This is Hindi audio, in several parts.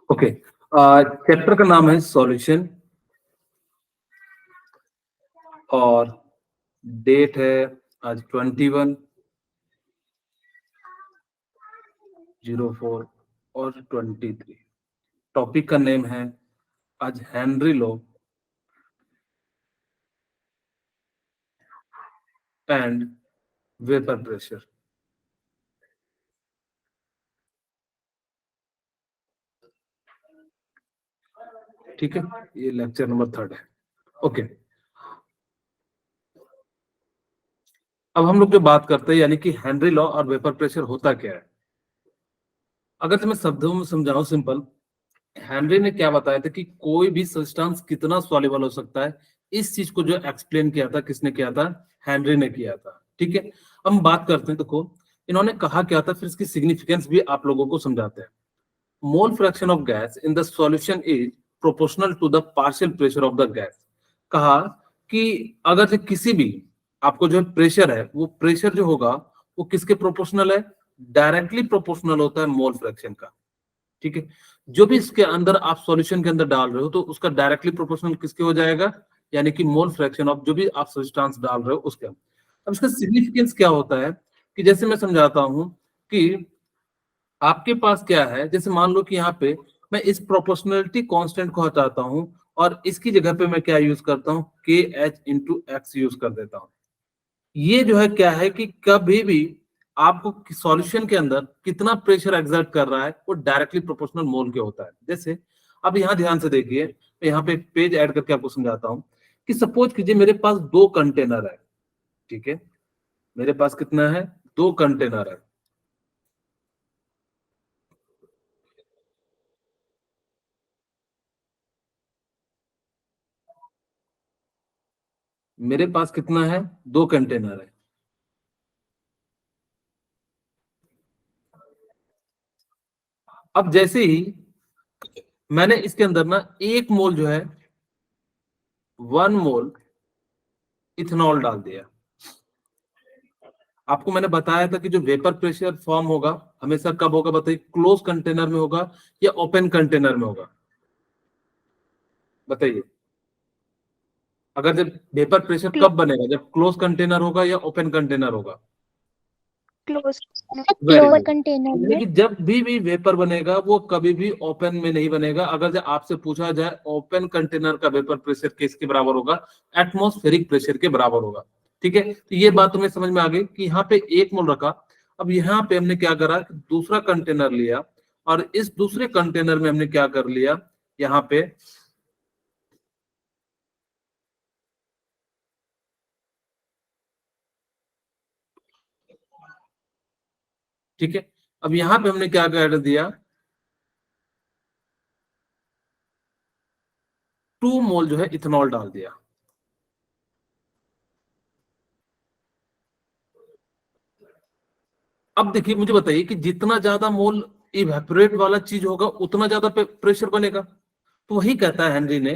ओके, चैप्टर का नाम है सॉल्यूशन और डेट है आज 21/04 और 23। टॉपिक का नेम है आज Henry law and vapour pressure. ठीक है, ये लेक्चर नंबर 3 है। ओके, अब हम लोग जो बात करते हैं यानी कि हेनरी लॉ और वेपर प्रेशर होता क्या है। अगर तुम्हें शब्दों में समझाऊं सिंपल, हेनरी ने क्या बताया था कि कोई भी सब्सटेंस कितना सॉल्युबल हो सकता है। इस चीज को जो एक्सप्लेन किया था, किसने किया था? हेनरी ने किया था। ठीक है, हम बात करते हैं। देखो, इन्होंने कहा क्या था, फिर इसकी सिग्निफिकेंस भी आप लोगों को समझाते हैं। Mole fraction of gas in the solution is proportional to the partial pressure of the gas. कहा कि अगर जो किसी भी आपको जो प्रेशर है, वो प्रेशर जो होगा वो किसके प्रोपोर्शनल है? डायरेक्टली प्रोपोर्शनल होता है मोल फ्रैक्शन का। ठीक है, जो भी इसके अंदर आप सॉल्यूशन के अंदर डाल रहे हो तो उसका डायरेक्टली प्रोपोर्शनल किसके हो जाएगा? यानी कि मोल फ्रैक्शन ऑफ जो भी आप सब्सटेंस डाल रहे हो उसके। अब इसका सिग्निफिकेंस क्या होता है कि जैसे मैं समझाता हूं कि आपके पास क्या है, जैसे मान लो कि यहाँ पे मैं इस प्रोपोर्शनलिटी कांस्टेंट को हटाता हूं और इसकी जगह पे मैं क्या यूज करता हूं? K H into x use कर देता हूं। ये जो है क्या है कि कभी भी आपको सॉल्यूशन के अंदर कितना प्रेशर एक्सर्ट कर रहा है वो डायरेक्टली प्रोपोर्शनल मोल के होता है। जैसे अब यहाँ ध्यान से देखिए, मैं यहाँ पे एक पेज ऐड करके आपको समझाता हूँ कि सपोज कीजिए मेरे पास 2 कंटेनर है। ठीक है, मेरे पास कितना है? 2 कंटेनर है। मेरे पास कितना है? 2 कंटेनर है। अब जैसे ही मैंने इसके अंदर ना 1 मोल जो है, 1 मोल इथेनॉल डाल दिया। आपको मैंने बताया था कि जो वेपर प्रेशर फॉर्म होगा हमेशा कब होगा बताइए? क्लोज कंटेनर में होगा या ओपन कंटेनर में होगा? बताइए। अगर जब वेपर प्रेशर कब बनेगा, जब क्लोज कंटेनर होगा या ओपन कंटेनर होगा? Close very close good. Container यानी में। कि जब भी वेपर बनेगा वो कभी भी ओपन में नहीं बनेगा। अगर जब आपसे पूछा जाए ओपन कंटेनर का वेपर प्रेशर किसके बराबर होगा? एटमॉस्फेरिक प्रेशर के बराबर होगा। ठीक है, तो ये बात तुम्हें समझ में आ गई कि यहाँ पे 1 मोल रखा। अब यहाँ पे हमने क्या करा कि दूसरा कंटेनर लिया और इस दूसरे कंटेनर में हमने क्या कर लिया, यहाँ पे ठीक है, अब यहाँ पे हमने क्या कर दिया? 2 मोल जो है इथेनॉल डाल दिया। अब देखिए, मुझे बताइए कि जितना ज्यादा मोल इवेपोरेट वाला चीज होगा उतना ज्यादा प्रेशर बनेगा। तो वही कहता है हेनरी ने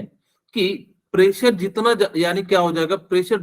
कि प्रेशर जितना यानी क्या हो जाएगा? प्रेशर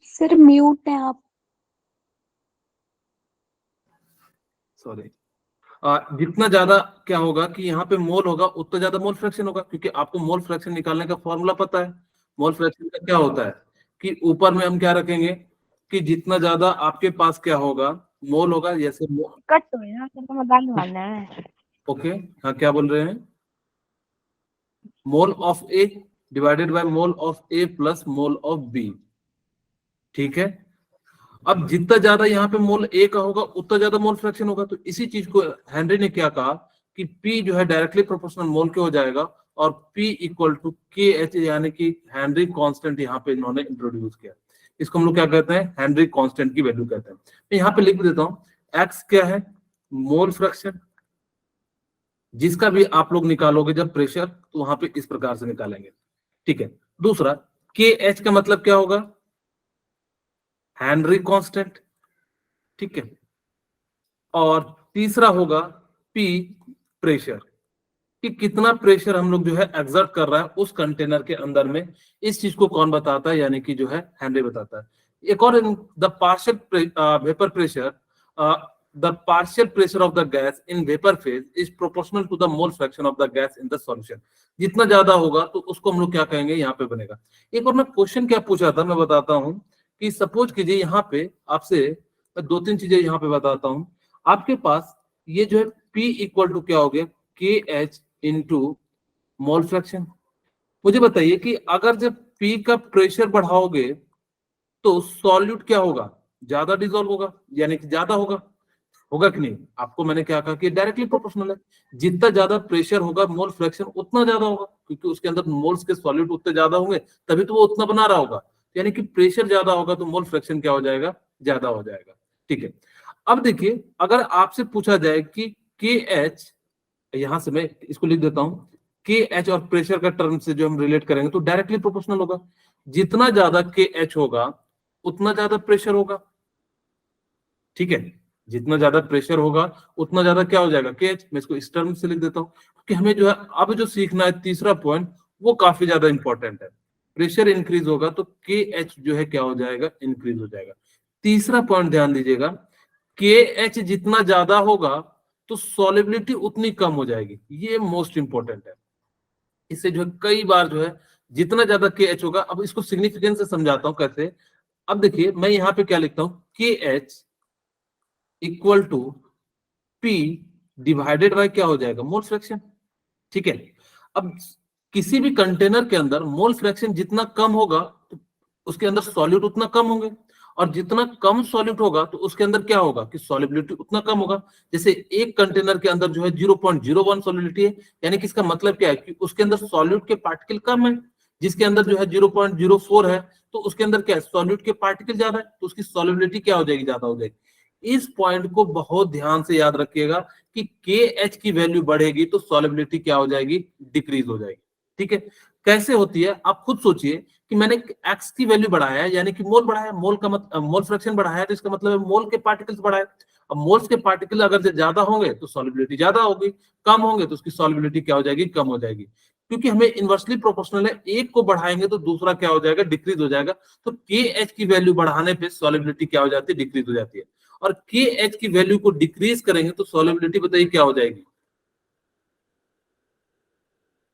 सर म्यूट है आप। सॉरी। जितना ज्यादा क्या होगा कि यहाँ पे मोल होगा उतना ज्यादा मोल फ्रैक्शन होगा, क्योंकि आपको मोल फ्रैक्शन निकालने का फॉर्मूला पता है। मोल फ्रैक्शन का क्या होता है कि ऊपर में हम क्या रखेंगे कि जितना ज्यादा आपके पास क्या होगा मोल होगा, जैसे कट हो गया तो मजाक मारना है। ओके। हाँ, क्या बोल रहे हैं? Mole of A divided by mole of A plus mole of B. ठीक है। अब जितना ज्यादा यहाँ पे मोल ए का होगा उतना ज्यादा मोल फ्रैक्शन होगा, तो इसी चीज को हेनरी ने क्या कहा कि पी जो है डायरेक्टली प्रोपोर्शनल मोल के हो जाएगा, और पी इक्वल टू के एच, यानी कि हेनरी कांस्टेंट यहाँ पे इन्होंने इंट्रोड्यूस किया। इसको हम लोग क्या कहते हैं? हेनरी कांस्टेंट की वैल्यू कहते हैं। मैं यहाँ पे लिख देता हूँ एक्स क्या है? मोल फ्रैक्शन, जिसका भी आप लोग निकालोगे जब प्रेशर, तो वहां पे इस प्रकार से निकालेंगे। ठीक है। दूसरा के एच का मतलब क्या होगा? Henry constant. ठीक है। और तीसरा होगा पी, प्रेशर, कि कितना प्रेशर हम लोग जो है एक्सर्ट कर रहा है उस कंटेनर के अंदर में। इस चीज को कौन बताता है? यानी कि जो है हेनरी बताता है। एक और, the partial vapour pressure, the partial pressure of the gas in vapour phase is proportional to the mole fraction of the gas in the solution. जितना ज्यादा होगा तो उसको हम लोग क्या कहेंगे? यहाँ पे बनेगा। एक और मैं क्वेश्चन क्या पूछा था, मैं बताता हूँ कि सपोज कीजिए यहाँ पे आपसे मैं दो तीन चीजें यहाँ पे बताता हूँ। आपके पास ये जो है P इक्वल टू क्या हो गया? के एच इंटू मोल फ्रैक्शन। मुझे बताइए कि अगर जब P का प्रेशर बढ़ाओगे तो सॉल्यूट क्या होगा? ज्यादा डिजोल्व होगा, यानी कि ज्यादा होगा। होगा कि नहीं? आपको मैंने क्या कहा कि डायरेक्टली प्रोपोर्शनल है। जितना ज्यादा प्रेशर होगा मोल फ्रैक्शन उतना ज्यादा होगा, क्योंकि उसके अंदर मोल्स के सॉल्यूट उतने ज्यादा होंगे, तभी तो वो उतना बना रहा होगा। यानी कि प्रेशर ज्यादा होगा तो मोल फ्रैक्शन क्या हो जाएगा? ज्यादा हो जाएगा। ठीक है। अब देखिए, अगर आपसे पूछा जाए कि के एच, यहां से मैं इसको लिख देता हूं, के एच और प्रेशर का टर्म से जो हम रिलेट करेंगे तो डायरेक्टली प्रोपोर्शनल होगा। जितना ज्यादा के एच होगा उतना ज्यादा प्रेशर होगा। ठीक है। जितना ज्यादा प्रेशर होगा उतना ज्यादा क्या हो जाएगा? के एच। मैं इसको इस टर्म से लिख देता हूं, क्योंकि हमें जो है अब जो सीखना है तीसरा पॉइंट, वो काफी ज्यादा इंपॉर्टेंट है। प्रेशर इंक्रीज होगा तो के एच जो है क्या हो जाएगा? इंक्रीज हो जाएगा। तीसरा पॉइंट ध्यान दीजिएगा, के एच जितना ज्यादा होगा तो सॉलिबिलिटी उतनी कम हो जाएगी। ये मोस्ट इंपॉर्टेंट है। इससे जो है कई बार जो है जितना ज्यादा के एच होगा, अब इसको सिग्निफिकेंस से समझाता हूं कैसे। अब देखिए मैं यहाँ पे क्या लिखता हूं, K H equal to P divided by क्या हो जाएगा? Mole fraction. ठीक है। अब किसी भी कंटेनर के अंदर मोल फ्रैक्शन जितना कम होगा तो उसके अंदर सॉल्यूट उतना कम होंगे, और जितना कम सॉल्यूट होगा तो उसके अंदर क्या होगा कि सॉलिबिलिटी उतना कम होगा। जैसे एक कंटेनर के अंदर जो है 0.01 सॉलिबिलिटी है, यानी कि इसका मतलब क्या है कि उसके अंदर सॉल्यूट के पार्टिकल कम है। जिसके अंदर जो है 0.04 है तो उसके अंदर क्या है? सॉल्यूट के पार्टिकल ज्यादा है, तो उसकी सॉलिबिलिटी क्या हो जाएगी? ज्यादा हो जाएगी। इस पॉइंट को बहुत ध्यान से याद रखिएगा कि के एच की वैल्यू बढ़ेगी तो सॉलिबिलिटी क्या हो जाएगी? डिक्रीज हो जाएगी। ठीक है। कैसे होती है आप खुद सोचिए कि मैंने एक्स की वैल्यू बढ़ाया है, यानी कि मोल बढ़ाया, मोल का मतलब मोल फ्रैक्शन बढ़ाया है, तो इसका मतलब है मोल के पार्टिकल्स बढ़ाए। अब मोल्स के पार्टिकल अगर ज्यादा होंगे तो सॉलिबिलिटी ज्यादा होगी, कम होंगे तो उसकी सॉलिबिलिटी क्या हो जाएगी? कम हो जाएगी। क्योंकि हमें इनवर्सली प्रोपोर्शनल है, एक को बढ़ाएंगे तो दूसरा क्या हो जाएगा? डिक्रीज हो जाएगा। तो के एच की वैल्यू बढ़ाने पे सॉलिबिलिटी क्या हो जाती है? डिक्रीज हो जाती है। और के एच की वैल्यू को डिक्रीज करेंगे तो सॉलिबिलिटी बताइए क्या हो जाएगी?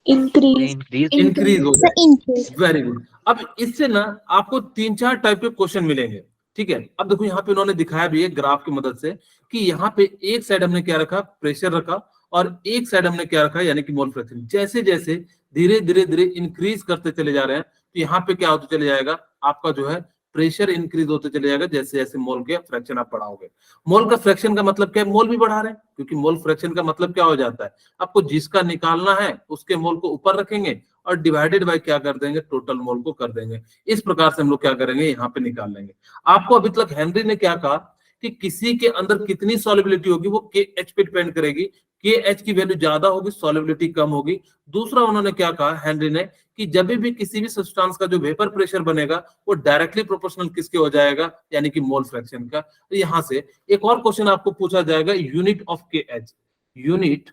इंक्रीज। इंक्रीज हो सर जाएगी। इंक्रीज। Very good. अब इससे ना आपको तीन चार टाइप के क्वेश्चन मिलेंगे। ठीक है। अब देखो यहाँ पे उन्होंने दिखाया भी है ग्राफ की मदद से कि यहाँ पे एक साइड हमने क्या रखा? प्रेशर रखा, और एक साइड हमने क्या रखा? यानी कि मोल फ्रैक्शन। जैसे जैसे धीरे धीरे धीरे इंक्रीज करते चले जा रहे हैं तो यहाँ पे क्या होते चले जाएगा? आपका जो है प्रेशर इंक्रीज होते चले जाएगा जैसे जैसे मोल के फ्रैक्शन आप बढ़ाओगे। मोल का फ्रैक्शन का मतलब क्या है? मोल भी बढ़ा रहे हैं, क्योंकि मोल फ्रैक्शन का मतलब क्या हो जाता है? आपको जिसका निकालना है उसके मोल को ऊपर रखेंगे और डिवाइडेड बाय क्या कर देंगे? टोटल मोल को कर देंगे। इस प्रकार से हम लोग क्या करेंगे? यहाँ पे निकाल लेंगे। आपको अभी तक हेनरी ने क्या कहा कि किसी के अंदर कितनी सॉलिबिलिटी होगी वो के एच पे डिपेंड करेगी। के एच की वैल्यू ज्यादा होगी, सॉलिबिलिटी कम होगी। दूसरा उन्होंने क्या कहा हेनरी ने कि जब भी किसी भी सब्सटेंस का जो वेपर प्रेशर बनेगा वो डायरेक्टली प्रोपोर्शनल किसके हो जाएगा? यानी कि मोल फ्रैक्शन का। तो यहाँ से एक और क्वेश्चन आपको पूछा जाएगा, यूनिट ऑफ के एच। यूनिट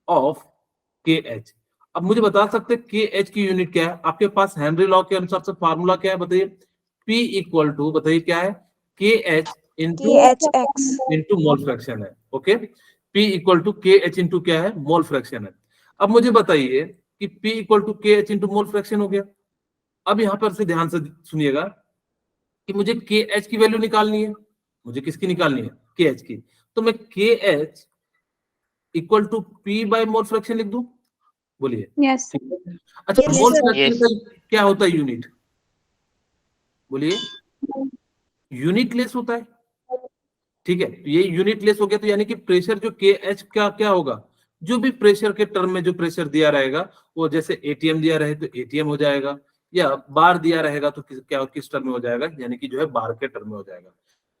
ऑफ के एच। अब मुझे बता सकते के एच की यूनिट क्या है? आपके पास हेनरी लॉ के अनुसार से फार्मूला क्या है बताइए? P इक्वल टू, बताइए क्या है, KH into KHX into mole fraction है। Okay, P equal to KH into क्या है, मोल फ्रैक्शन है। अब मुझे बताइए कि P equal to KH into mole fraction हो गया। अब यहां पर से ध्यान से सुनिएगा कि मुझे KH की वैल्यू निकालनी है। मुझे किसकी निकालनी है, KH की। तो मैं KH equal to P by mole fraction लिख दूं, बोलिए। यस ठीक है। अच्छा, Yes, मोल sir. फ्रैक्शन का क्या होता है यूनिट, बोलिए। यूनिट लेस होता है, ठीक है। तो ये यूनिट लेस हो गया, तो यानी कि प्रेशर जो KH का क्या होगा, जो भी प्रेशर के टर्म में जो प्रेशर दिया रहेगा, वो जैसे ATM दिया रहे तो ATM हो जाएगा, या बार दिया रहेगा तो क्या किस टर्म में हो जाएगा, यानी कि जो है बार के टर्म में हो जाएगा।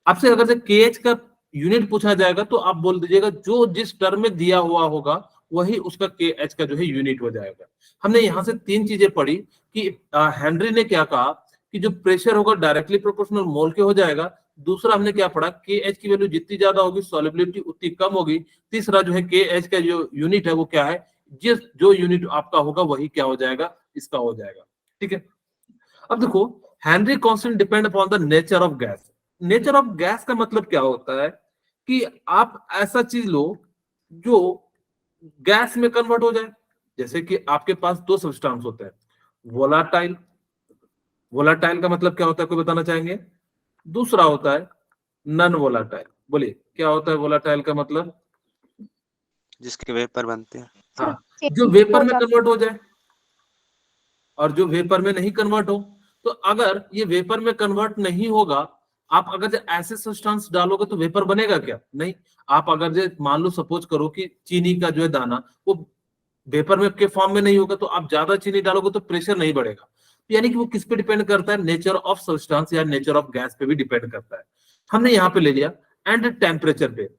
आपसे अगर से KH का यूनिट पूछा जाएगा तो आप बोल दीजिएगा जो जिस टर्म में दिया हुआ होगा वही उसका KH का जो है यूनिट हो जाएगा। हमने यहां से तीन चीजें पढ़ी कि हेनरी ने क्या कहा कि जो प्रेशर होगा डायरेक्टली प्रोपोर्शनल मोल के हो जाएगा। दूसरा हमने क्या पढ़ा, KH की वैल्यू जितनी ज्यादा होगी सॉल्युबिलिटी उतनी कम होगी। तीसरा जो है KH का जो यूनिट है वो क्या है, जिस जो यूनिट आपका होगा वही क्या हो जाएगा, इसका हो जाएगा। ठीक है। अब देखो, Henry constant depend upon the nature of gas. Nature of gas का मतलब क्या होता है कि आप ऐसा चीज लो जो गैस में कन्वर्ट हो जाए। जैसे कि आपके पास दो सब्सटेंस होते हैं, वोलाटाइल। वोलाटाइल का मतलब क्या होता है, कोई बताना चाहेंगे? दूसरा होता है नन वोलाटाइल। बोलिए क्या होता है वोलाटाइल का मतलब? जिसके वेपर बनते हैं। हाँ, जो वेपर में कन्वर्ट हो जाए और जो वेपर में नहीं कन्वर्ट हो। तो अगर ये वेपर में कन्वर्ट नहीं होगा, आप अगर जो ऐसे सब्सटेंस डालोगे तो वेपर बनेगा क्या? नहीं। आप अगर जो मान लो सपोज करो कि चीनी का जो है दाना वो वेपर में के फॉर्म में नहीं होगा, तो आप ज्यादा चीनी डालोगे तो प्रेशर नहीं बढ़ेगा। यानी कि वो किस पे डिपेंड करता है, नेचर ऑफ सब्सटेंस या नेचर ऑफ गैस पे भी डिपेंड करता है। हमने यहाँ पे ले लिया एंड टेम्परेचर पे।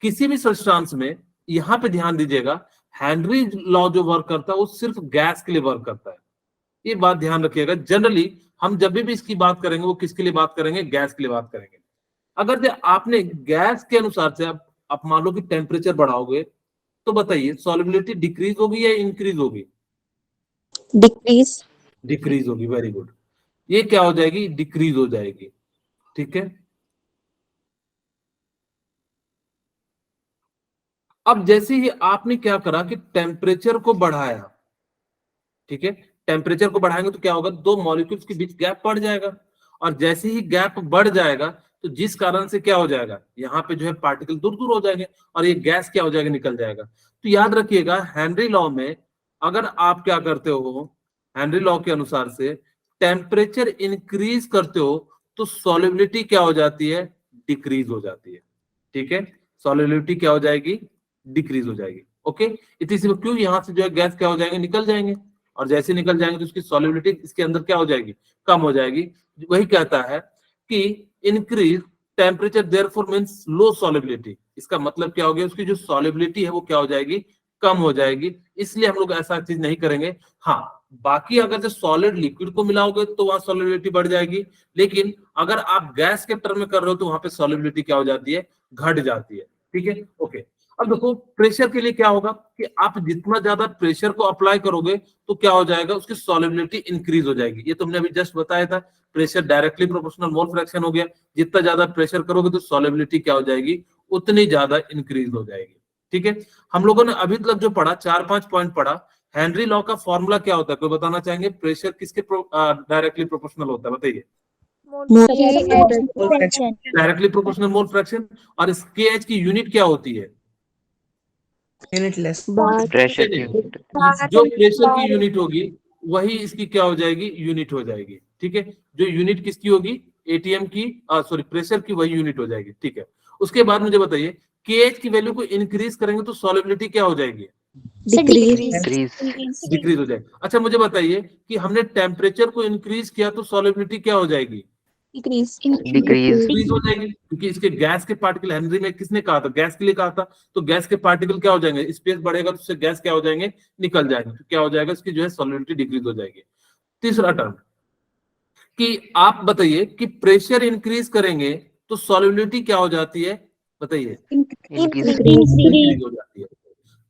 किसी भी सब्सटेंस में यहाँ पे ध्यान दीजिएगा, हेनरी लॉ जो वर्क करता है वो सिर्फ गैस के लिए वर्क करता है। ये बात ध्यान रखिएगा। जनरली हम जब भी इसकी बात करेंगे वो किसके लिए बात करेंगे, गैस के लिए बात करेंगे। अगर जो आपने गैस के अनुसार से आप मान लो कि टेम्परेचर बढ़ाओगे तो बताइए सॉल्युबिलिटी डिक्रीज होगी या इंक्रीज होगी? डिक्रीज डिक्रीज होगी। Very good. ये क्या हो जाएगी, डिक्रीज हो जाएगी। ठीक है। अब जैसे ही आपने क्या करा कि टेम्परेचर को बढ़ाया, ठीक है, टेम्परेचर को बढ़ाएंगे तो क्या होगा, दो मॉलिक्यूल्स के बीच गैप बढ़ जाएगा। और जैसे ही गैप बढ़ जाएगा तो जिस कारण से क्या हो जाएगा, यहाँ पे जो है पार्टिकल दूर दूर हो जाएंगे और ये गैस क्या हो जाएगा, निकल जाएगा। तो याद रखिएगा हेनरी लॉ में अगर आप क्या करते हो, हेनरी लॉ के अनुसार से टेम्परेचर इंक्रीज करते हो तो सॉल्युबिलिटी क्या हो जाती है, डिक्रीज हो जाती है। ठीक है, सॉल्युबिलिटी क्या हो जाएगी, डिक्रीज हो जाएगी। ओके, इतनी सी क्यों, यहाँ से जो है गैस क्या हो जाएंगे, निकल जाएंगे। और जैसे निकल जाएंगे तो उसकी सॉल्युबिलिटी इसके अंदर क्या हो जाएगी, कम हो जाएगी। वही कहता है कि इंक्रीज टेम्परेचर देयरफॉर मींस लो सॉल्युबिलिटी। इसका मतलब क्या हो गया, उसकी जो सॉल्युबिलिटी है वो क्या हो जाएगी, कम हो जाएगी। इसलिए हम लोग ऐसा चीज नहीं करेंगे। हाँ, बाकी अगर जो सॉलिड लिक्विड को मिलाओगे तो वहां सॉल्युबिलिटी बढ़ जाएगी, लेकिन अगर आप गैस के टर्म में कर रहे हो तो वहां पे सॉल्युबिलिटी क्या हो जाती है, घट जाती है। ठीक है। ओके, अब देखो प्रेशर के लिए क्या होगा कि आप जितना ज्यादा प्रेशर को अप्लाई करोगे तो क्या हो जाएगा, उसकी सॉल्युबिलिटी इंक्रीज हो जाएगी। ये तुमने अभी जस्ट बताया था, प्रेशर डायरेक्टली प्रोपोर्शनल मोल फ्रैक्शन हो गया। जितना ज्यादा प्रेशर करोगे तो सॉल्युबिलिटी क्या हो जाएगी, उतनी ज्यादा इंक्रीज हो जाएगी। ठीक है। हम लोगों ने अभी तक जो पढ़ा, 4-5 पॉइंट पढ़ा। हेनरी लॉ का फॉर्मूला क्या होता है, कोई बताना चाहेंगे? प्रेशर किसके डायरेक्टली प्रोपोर्शनल होता है, बताइए। Directly proportional mole fraction. और इस KH की यूनिट क्या होती है, यूनिटलेस प्रेशर की जो प्रेशर की यूनिट होगी वही इसकी क्या हो जाएगी, यूनिट हो जाएगी। ठीक है, जो यूनिट किसकी होगी, ATM की, सॉरी प्रेशर की, वही यूनिट हो जाएगी। ठीक है। उसके बाद मुझे बताइए KH की वैल्यू को इंक्रीज करेंगे तो सॉल्युबिलिटी क्या हो जाएगी, डिक्रीज हो जाएगी। अच्छा मुझे बताइए कि हमने टेम्परेचर को इंक्रीज किया तो सॉल्युबिलिटी क्या हो जाएगी, डिक्रीज हो जाएगी। क्योंकि इसके गैस के पार्टिकल, हेनरी में किसने कहा था, गैस के लिए कहा था, तो गैस के पार्टिकल क्या हो जाएंगे, स्पेस बढ़ेगा तो उससे गैस क्या हो जाएंगे, निकल जाएंगे। तो क्या हो जाएगा, इसकी जो है सॉल्युबिलिटी डिक्रीज हो जाएगी। तीसरा टर्म कि आप बताइए कि प्रेशर इंक्रीज करेंगे तो सॉल्युबिलिटी क्या हो जाती है, बताइए। इंक्रीज हो जाती है।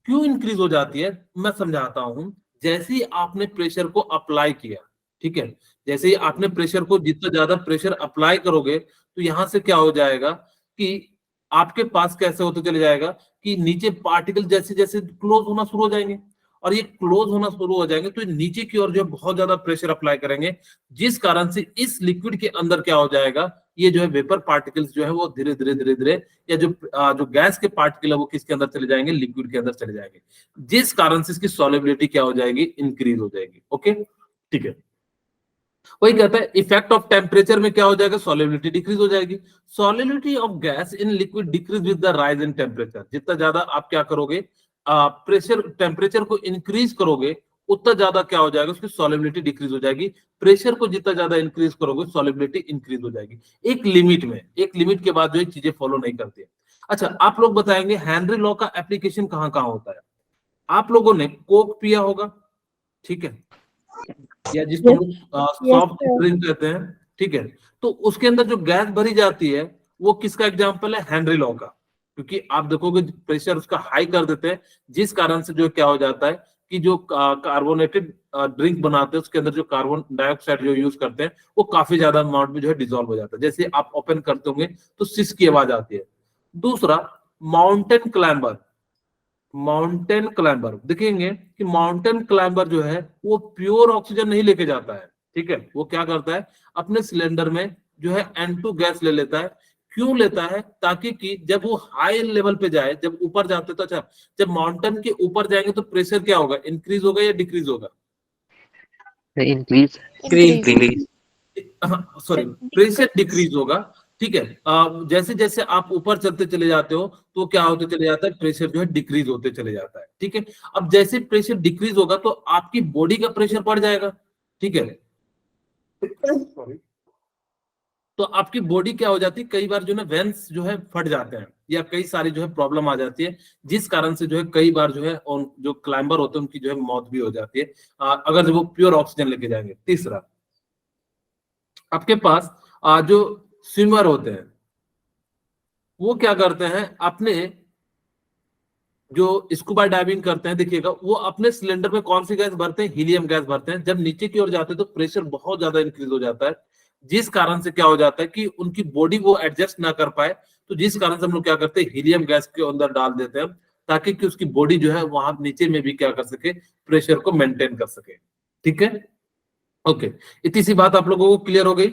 क्यों इंक्रीज हो जाती है, मैं समझाता हूं। जैसे ही आपने प्रेशर को अप्लाई किया, ठीक है। जैसे ही आपने प्रेशर को जितना ज्यादा प्रेशर अप्लाई करोगे तो यहां से क्या हो जाएगा कि आपके पास कैसे होते चले जाएगा कि नीचे पार्टिकल जैसे जैसे क्लोज होना शुरू हो जाएंगे, और ये क्लोज होना शुरू हो जाएंगे तो ये नीचे की ओर जो है बहुत ज्यादा प्रेशर अप्लाई करेंगे, जिस कारण से इस लिक्विड के अंदर क्या हो जाएगा, ये जो है वेपर पार्टिकल्स जो है वो धीरे धीरे धीरे धीरे, या जो गैस के पार्टिकल है वो किसके अंदर चले जाएंगे, लिक्विड के अंदर चले जाएंगे, जिस कारण से इसकी सॉल्युबिलिटी क्या हो जाएगी, इंक्रीज हो जाएगी। ओके, ठीक है। वही कहता है इफेक्ट ऑफ टेम्परेचर में क्या हो जाएगा, सॉल्युबिलिटी डिक्रीज हो जाएगी। Solubility of gas in liquid decrease with the rise in temperature. जितना ज्यादा आप क्या करोगे, प्रेशर टेम्परेचर को इंक्रीज करोगे उतना ज्यादा क्या हो जाएगा, उसकी सॉल्युबिलिटी डिक्रीज हो जाएगी। प्रेशर को जितना ज्यादा इंक्रीज करोगे सॉल्युबिलिटी इंक्रीज हो जाएगी, एक लिमिट में। एक लिमिट के बाद जो है चीजें फॉलो नहीं करती है। अच्छा, आप लोग बताएंगे हेनरी लॉ का एप्लीकेशन कहाँ कहाँ होता है। आप लोगों ने कोक पिया होगा, ठीक है, या जिसको सॉफ्ट ड्रिंक कहते हैं, ठीक है। तो उसके अंदर जो गैस भरी जाती है वो किसका एग्जांपल है, हेनरी लॉ का। क्योंकि आप देखोगे प्रेशर उसका हाई कर देते हैं, जिस कारण से जो क्या हो जाता है कि जो कार्बोनेटेड ड्रिंक बनाते हैं उसके अंदर जो कार्बन डाइऑक्साइड जो यूज करते हैं वो काफी ज्यादा अमाउंट में जो है डिसॉल्व हो जाता है। जैसे आप ओपन करते होंगे तो सिस की आवाज आती है। दूसरा, माउंटेन क्लाइंबर। माउंटेन क्लाइंबर देखेंगे कि माउंटेन क्लाइंबर जो है वो प्योर ऑक्सीजन नहीं लेके जाता है, ठीक है। वो क्या करता है, अपने सिलेंडर में जो है N2 गैस ले लेता है। क्यों लेता है, ताकि कि जब वो हाई लेवल पे जाए, जब ऊपर जाते तो अच्छा, जब माउंटेन के ऊपर जाएंगे तो प्रेशर क्या होगा, इंक्रीज होगा या डिक्रीज होगा, increase Increase. Sorry, pressure decrease होगा, ठीक है। जैसे जैसे आप ऊपर चलते चले जाते हो तो क्या होते चले जाता है, प्रेशर जो है डिक्रीज होते चले जाता है, ठीक है। अब जैसे प्रेशर डिक्रीज होगा तो आपकी बॉडी का प्रेशर बढ़ जाएगा, ठीक है। तो आपकी बॉडी क्या हो जाती है, कई बार जो है वेंस जो है फट जाते हैं, या कई सारी जो है प्रॉब्लम आ जाती है, जिस कारण से जो है कई बार जो है और जो क्लाइंबर होते हैं उनकी जो है मौत भी हो जाती है, अगर जो वो प्योर ऑक्सीजन लेके जाएंगे। तीसरा, आपके पास जो स्विमर होते हैं वो क्या करते हैं, अपने जो स्कूबा डाइविंग करते हैं, देखिएगा वो अपने सिलेंडर में कौन सी गैस भरते हैं, हीलियम गैस भरते हैं। जब नीचे की ओर जाते हैं तो प्रेशर बहुत ज्यादा इंक्रीज हो जाता है, जिस कारण से क्या हो जाता है कि उनकी बॉडी वो एडजस्ट ना कर पाए, तो जिस कारण से हम लोग क्या करते हैं, हीलियम गैस के अंदर डाल देते हैं, ताकि कि उसकी बॉडी जो है वहां नीचे में भी क्या कर सके, प्रेशर को मेंटेन कर सके, ठीक है। ओके, इतनी सी बात आप लोगों को क्लियर हो गई,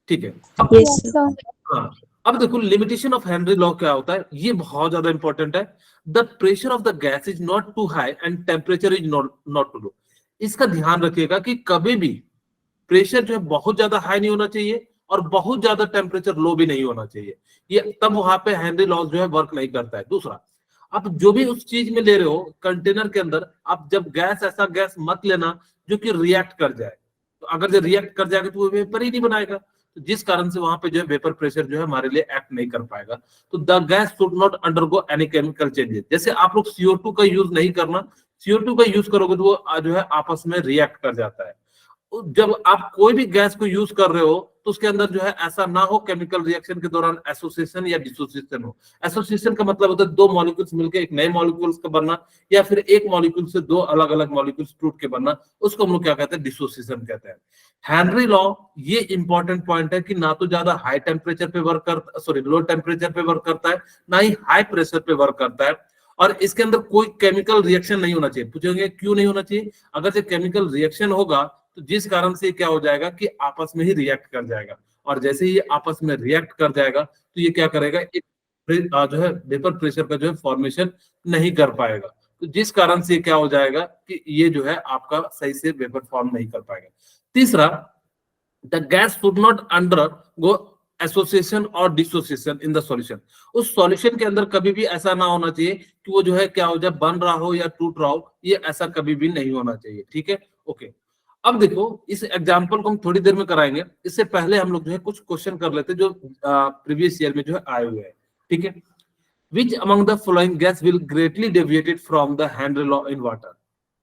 ठीक है। Yes, sir. हाँ, अब देखो लिमिटेशन ऑफ हेनरी लॉ क्या होता है, ये बहुत ज्यादा इंपॉर्टेंट है। The pressure of the gas is not too high and temperature is not too low. इसका ध्यान रखिएगा कि कभी भी प्रेशर जो है बहुत ज्यादा हाई नहीं होना चाहिए और बहुत ज्यादा टेम्परेचर लो भी नहीं होना चाहिए, ये तब वहां पे हेनरी लॉ जो है वर्क नहीं करता है। दूसरा, आप जो भी उस चीज में ले रहे हो कंटेनर के अंदर, आप जब गैस, ऐसा गैस मत लेना जो कि रिएक्ट कर जाए। तो अगर जो रिएक्ट कर जाएगा तो वो वेपर ही नहीं बनाएगा, तो जिस कारण से वहां पे जो है वेपर प्रेशर जो है हमारे लिए एक्ट नहीं कर पाएगा। तो the gas should not undergo any chemical changes. जैसे आप लोग CO2 का यूज नहीं करना, CO2 का यूज करोगे तो वो जो है आपस में रिएक्ट कर जाता है। जब आप कोई भी गैस को यूज कर रहे हो तो उसके अंदर जो है ऐसा ना हो केमिकल रिएक्शन के दौरान एसोसिएशन या डिसोसिएशन हो। एसोसिएशन का मतलब होता है दो मॉलिक्यूल्स मिलकर एक नए मॉलिक्यूल्स का बनना, या फिर एक मॉलिक्यूल से दो अलग अलग मॉलिक्यूल्स टूट के बनना, उसको हम लोग क्या कहते हैं, डिसोसिएशन कहते हैं। हेनरी लॉ ये इंपॉर्टेंट पॉइंट है कि ना तो ज्यादा हाई टेम्परेचर पे वर्क करता, सॉरी लो टेम्परेचर पे वर्क करता है, ना ही हाई प्रेशर पे वर्क करता है, और इसके अंदर कोई केमिकल रिएक्शन नहीं होना चाहिए। पूछेंगे क्यों नहीं होना चाहिए, अगर से केमिकल रिएक्शन होगा तो जिस कारण से क्या हो जाएगा कि आपस में ही रिएक्ट कर जाएगा, और जैसे ही आपस में रिएक्ट कर जाएगा तो ये क्या करेगा, एक जो है वेपर प्रेशर का जो है फॉर्मेशन नहीं कर पाएगा, तो जिस कारण से क्या हो जाएगा कि ये जो है आपका सही से वेपर फॉर्म नहीं कर पाएगा। तीसरा, the gas should not undergo association और डिसोसिएशन इन द सॉल्यूशन। उस सॉल्यूशन के अंदर कभी भी ऐसा ना होना चाहिए कि वो जो है क्या हो जाए, बन रहा हो या टूट रहा हो, ये ऐसा कभी भी नहीं होना चाहिए, ठीक है। ओके, अब देखो इस एग्जांपल को हम थोड़ी देर में कराएंगे, इससे पहले हम लोग जो है कुछ क्वेश्चन कर लेते हैं जो प्रीवियस ईयर में जो है आए हुए हैं, ठीक है। Which among the following gas will greatly deviated from the Henry law in water?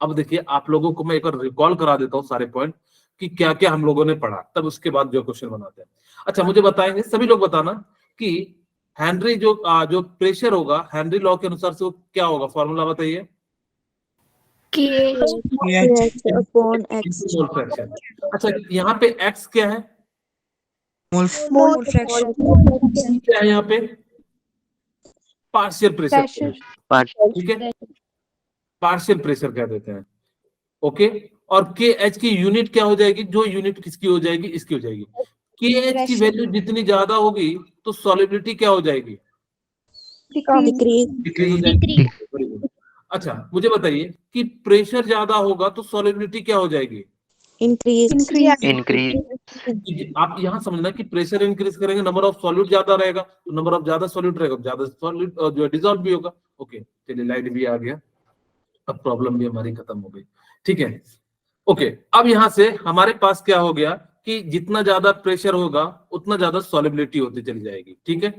अब देखिए आप लोगों को मैं एक बार रिकॉल करा देता हूँ सारे पॉइंट कि क्या क्या हम लोगों ने पढ़ा, तब उसके बाद जो क्वेश्चन बनाते हैं। अच्छा, मुझे बताएंगे सभी लोग बताना कि हेनरी जो प्रेशर होगा हेनरी लॉ के अनुसार से वो क्या होगा, फॉर्मूला बताइए। KH upon X. Mole fraction. अच्छा, यहाँ पे x क्या है? Mole fraction. क्या है यहाँ पे? पार्शियल प्रेशर, पार्ट ठीक है, पार्शियल प्रेशर कह देते हैं। ओके, और के एच की यूनिट क्या हो जाएगी? जो यूनिट किसकी हो जाएगी? इसकी हो जाएगी। के एच की वैल्यू जितनी ज्यादा होगी तो सॉलिबिलिटी क्या हो जाएगी? Decrease. डिक्रीज हो जाएगी। Very good. अच्छा, मुझे बताइए कि प्रेशर ज्यादा होगा तो सॉलिबिलिटी क्या हो जाएगी? Increase. इंक्रीज। आप यहाँ समझना कि प्रेशर इंक्रीज करेंगे, नंबर ऑफ सॉल्यूट ज्यादा रहेगा, तो नंबर ऑफ ज्यादा सॉल्यूट रहेगा, ज्यादा सॉल्यूट जो डिसॉल्व भी होगा। ओके, चलिए लाइट भी आ गया, अब प्रॉब्लम भी हमारी खत्म हो गई। ठीक है, ओके, अब यहाँ से हमारे पास क्या हो गया कि जितना ज्यादा प्रेशर होगा उतना ज्यादा सॉलिबिलिटी होती चली जाएगी। ठीक है,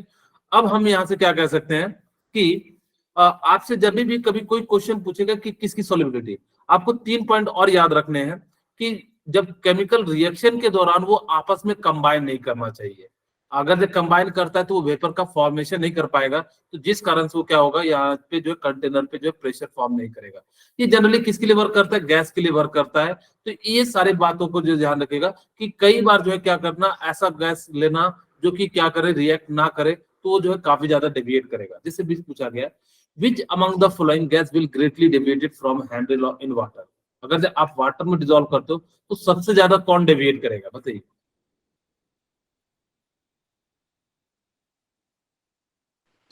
अब हम यहाँ से क्या कह सकते हैं कि आपसे जब भी कभी कोई क्वेश्चन पूछेगा कि किसकी सॉलिबिलिटी, आपको 3 पॉइंट और याद रखने हैं कि जब केमिकल रिएक्शन के दौरान वो आपस में कंबाइन नहीं करना चाहिए। अगर जब कंबाइन करता है तो वो वेपर का फॉर्मेशन नहीं कर पाएगा, तो जिस कारण से वो क्या होगा, यहाँ पे जो कंटेनर पे जो प्रेशर फॉर्म नहीं करेगा। ये जनरली किसके लिए वर्क करता है? गैस के लिए वर्क करता है। तो ये सारे बातों को जो ध्यान रखेगा कि कई बार जो है क्या करना, ऐसा गैस लेना जो कि क्या करे, रिएक्ट ना करे, तो वो जो है काफी ज्यादा डेविएट करेगा। जैसे भी पूछा गया, which among the following gas will greatly deviated from Henry law in water. अगर जब आप वाटर में डिसॉल्व करते हो तो सबसे ज्यादा कौन डेविएट करेगा, बताइए।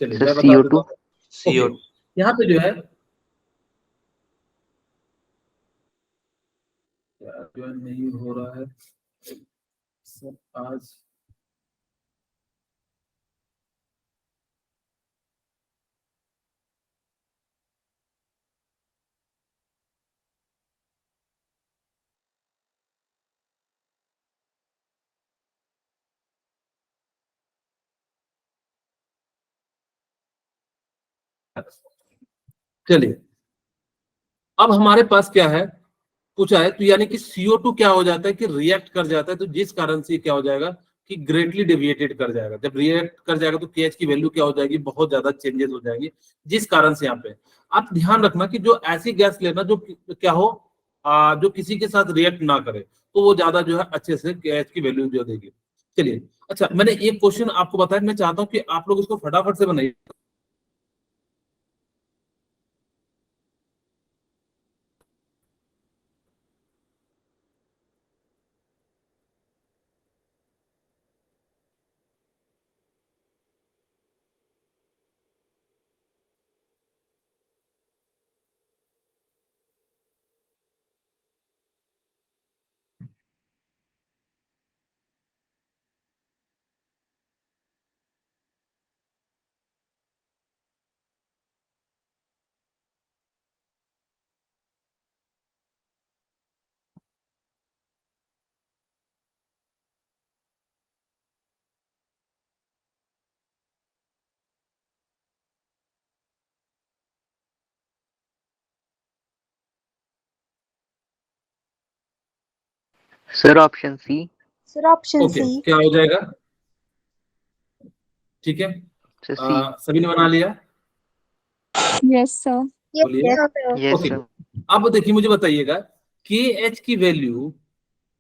चलिए मैं बता देता हूँ। CO2 यहाँ पे जो है जो है नहीं हो रहा है सब आज। चलिए, अब हमारे पास क्या है, पूछा है, तो यानी कि CO2 क्या हो जाता है कि रिएक्ट कर जाता है, तो जिस कारण से क्या हो जाएगा कि ग्रेटली डेविएटेड कर जाएगा। जब रिएक्ट कर जाएगा तो KH की वैल्यू क्या हो जाएगी, बहुत ज्यादा चेंजेस हो जाएंगे। जिस कारण से यहाँ पे आप ध्यान रखना कि जो ऐसी गैस लेना जो क्या हो, जो किसी के साथ रिएक्ट ना करे, तो वो ज्यादा जो है अच्छे से KH की वैल्यू जो देगी। चलिए, अच्छा, मैंने एक क्वेश्चन आपको बताया, मैं चाहता हूँ कि आप लोग इसको फटाफट से बनाइए। Sir option C. ओके, क्या हो जाएगा? ठीक है, सर सी। सभी ने बना लिया? Yes, sir. बोलिए। Yes okay, sir. अब देखिए मुझे बताइएगा, KH की वैल्यू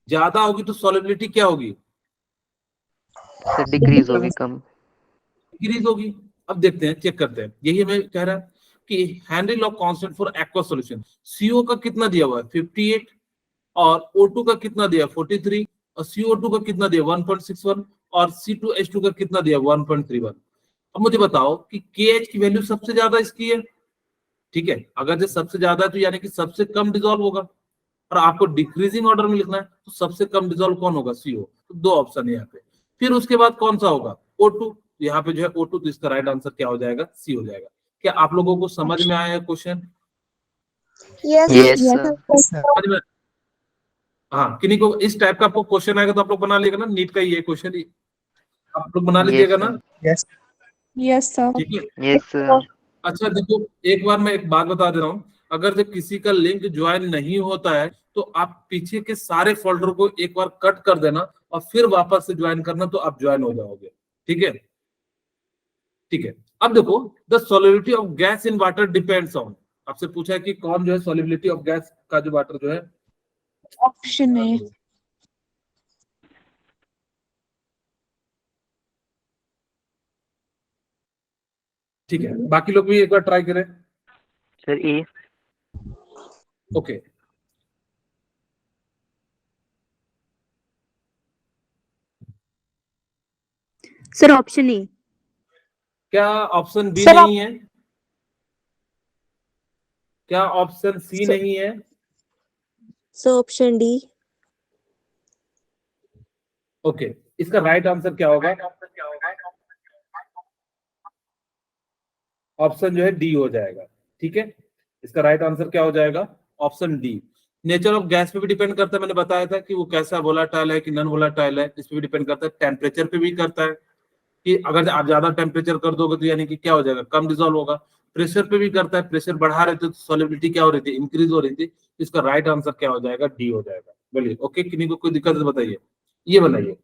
ज्यादा होगी तो सॉलिबिलिटी क्या होगी? सर डिक्रीज होगी, कम। डिक्रीज होगी। अब देखते हैं, चेक करते हैं, यही मैं कह रहा कि Henry law constant for aqua solution, CO का कितना दिया हुआ है 58, और O2 का कितना दिया 43, और CO2 का कितना दिया 1.61, और C2H2 का कितना दिया 1.31। अब मुझे बताओ कि KH की वैल्यू सबसे ज्यादा इसकी है, ठीक है, अगर जो सबसे ज्यादा है तो यानी कि सबसे कम डिसॉल्व होगा, और आपको डिक्रीजिंग ऑर्डर में लिखना है तो सबसे कम डिसॉल्व कौन होगा? CO। तो दो ऑप्शन है यहाँ पे। फिर उसके बाद कौन सा होगा? O2। यहाँ पे जो है O2, तो इसका राइट आंसर क्या हो जाएगा? C हो जाएगा। क्या आप लोगों को समझ में आया क्वेश्चन? Yes sir. समझ में? हाँ, किन्हीं को इस टाइप का आपको क्वेश्चन आएगा तो आप लोग बना लेगा ना, नीट का ये क्वेश्चन आप लोग बना लीजिएगा ना? Yes, sir. ठीक है। Yes sir. अच्छा देखो, एक बार मैं एक बात बता दे रहा हूँ, अगर जब किसी का लिंक ज्वाइन नहीं होता है तो आप पीछे के सारे फोल्डर को एक बार कट कर देना और फिर वापस से ज्वाइन करना, तो आप ज्वाइन हो जाओगे। ठीक है, ठीक है। अब देखो, the solidity of gas in water depends on, आपसे पूछा है कि कौन जो है सॉल्युबिलिटी ऑफ गैस का जो वाटर जो है ऑप्शन ए। ठीक है, बाकी लोग भी एक बार ट्राई करें। Sir A. Okay, sir option A. क्या ऑप्शन बी सर नहीं है? क्या ऑप्शन सी नहीं है? Sir option D. ओके, इसका राइट आंसर क्या होगा? ऑप्शन जो है डी हो जाएगा। ठीक है, इसका राइट आंसर क्या हो जाएगा? Option D. Nature of gas पे भी डिपेंड करता है, मैंने बताया था कि वो कैसा वोलाटाइल है कि नॉन वोलाटाइल है, इस पे भी डिपेंड करता है। टेम्परेचर पे भी करता है कि अगर आप ज्यादा टेम्परेचर कर दोगे तो यानी कि क्या हो जाएगा, कम डिजोल्व होगा। प्रेशर पे भी करता है, प्रेशर बढ़ा रहे थे तो सॉल्युबिलिटी क्या हो रही थी, इंक्रीज हो रही थी। इसका राइट आंसर क्या हो जाएगा? डी हो जाएगा। बोलिए ओके, किन्हीं को कोई दिक्कत है तो बताइए, ये बनाइए।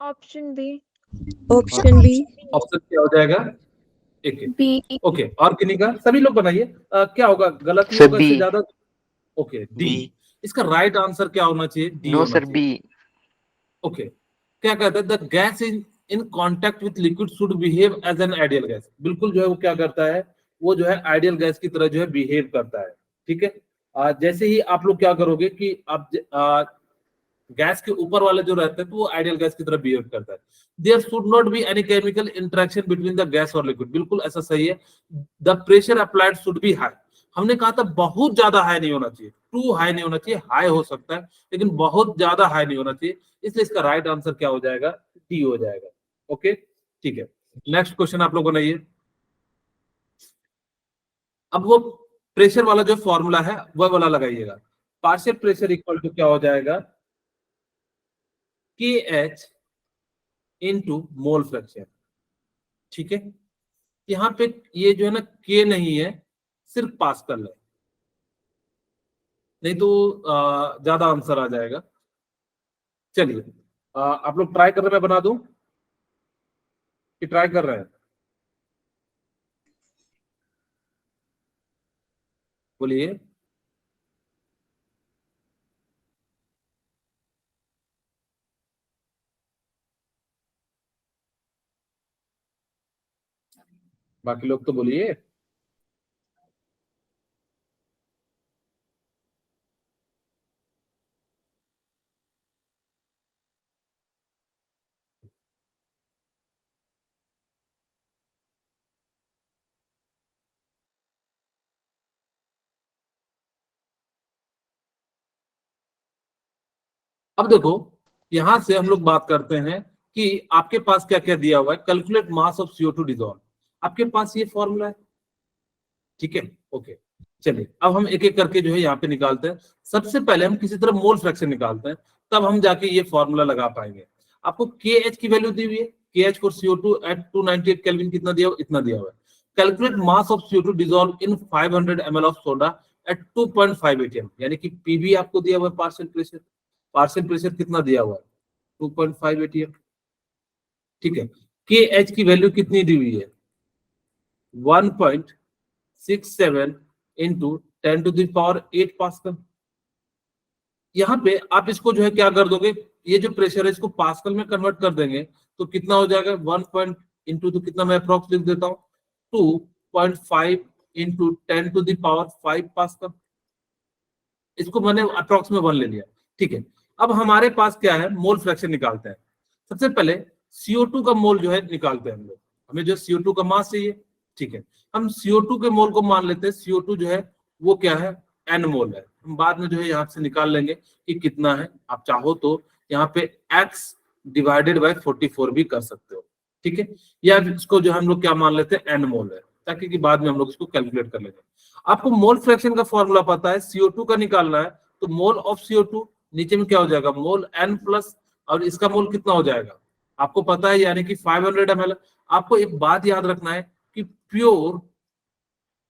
Option B. Option B. Option क्या हो जाएगा? एक बी। ओके, और किन्हीं का? सभी लोग बनाइए। क्या होगा, गलत नहीं सर होगा बी। इससे ज्यादा। Okay, D. इसका राइट आंसर क्या होना चाहिए? डी नो होना सर चाहिए। बी। ओके, क्या कहता है, the gas in contact with liquid should behave as an ideal gas. बिल्कुल जो है वो क्या करता है, वो जो है आइडियल गैस की तरह जो है बिहेव करता है। ठीक है, जैसे ही आप लोग क्या करोगे कि आप गैस के ऊपर वाले जो रहते हैं तो वो आइडियल गैस की तरह बिहेव करता है। There should not be any chemical interaction between the gas और लिक्विड। बिल्कुल ऐसा सही है। The pressure applied should be high. हमने कहा था बहुत ज्यादा हाई नहीं होना चाहिए, टू हाई नहीं होना चाहिए, हाई हो सकता है लेकिन बहुत ज्यादा हाई नहीं होना चाहिए। इसलिए इसका राइट आंसर क्या हो जाएगा? डी हो जाएगा। ओके, ठीक है, नेक्स्ट क्वेश्चन आप लोग बनाइए। अब वो प्रेशर वाला जो फॉर्मूला है वह वाला लगाइएगा। पार्शियल प्रेशर इक्वल टू क्या हो जाएगा? के एच इनटू मोल फ्रैक्शन। ठीक है, यहाँ पे ये जो है ना के नहीं है, सिर्फ पास्कल है, नहीं तो ज्यादा आंसर आ जाएगा। चलिए, आप लोग ट्राई कर रहे हैं, मैं बना दूं कि ट्राई कर रहे हैं? बोलिए। बाकी लोग तो बोलिए। अब देखो, यहां से हम लोग बात करते हैं कि आपके पास क्या क्या दिया हुआ है। Calculate mass of CO2 dissolve, आपके पास ये फॉर्मूला है। ठीक है, ओके, चलिए अब हम एक एक करके जो है यहाँ पे निकालते हैं। सबसे पहले हम किसी तरह मोल फ्रैक्शन निकालते हैं, तब हम जाके ये फॉर्मूला लगा पाएंगे। आपको के एच की वैल्यू दी हुई है, के H for CO2 eight 298 kelvin कितना दिया हुआ? इतना दिया हुआ है। Calculate mass of CO2 dissolve in 500 ml of soda at 2.5 atm, यानी कि पीबी आपको दिया हुआ है। पार्शियल प्रेशर, पार्शियल प्रेशर कितना दिया हुआ है? 2.5 atm। ठीक है, के एच की वैल्यू कितनी दी हुई है? 1.67 इंटू 10⁸ पास्कल। यहाँ पे आप इसको जो है क्या कर दोगे, ये जो प्रेशर है इसको पास्कल में कन्वर्ट कर देंगे तो कितना हो जाएगा? 1 पॉइंट इंटू, तो कितना मैं अप्रोक्स लिख देता हूँ, 2.5 इंटू 10⁵ पास्कल। इसको मैंने अप्रोक्स में 1 ले लिया। ठीक है, अब हमारे पास क्या है, मोल फ्रैक्शन निकालते हैं। सबसे पहले CO2 का मोल जो है निकालते हैं हम लोग। हमें जो CO2 का मास चाहिए। ठीक है, हम CO2 के मोल को मान लेते हैं। CO2 जो है वो क्या है? N मोल है। हम बाद में जो है यहाँ से निकाल लेंगे कि कितना है। आप चाहो तो यहाँ पे x डिवाइडेड बाय 44 भी कर सकते हो। ठीक है, या इसको जो हम लोग क्या मान लेते हैं? N मोल है, ताकि कि बाद में हम लोग इसको कैलकुलेट कर लेंगे। आपको मोल फ्रैक्शन का फॉर्मूला पता है, CO2 का निकालना है तो मोल ऑफ CO2 नीचे में क्या हो जाएगा? मोल N प्लस, और इसका मोल कितना हो जाएगा आपको पता है, यानी कि 500 ml। आपको एक बात याद रखना है कि प्योर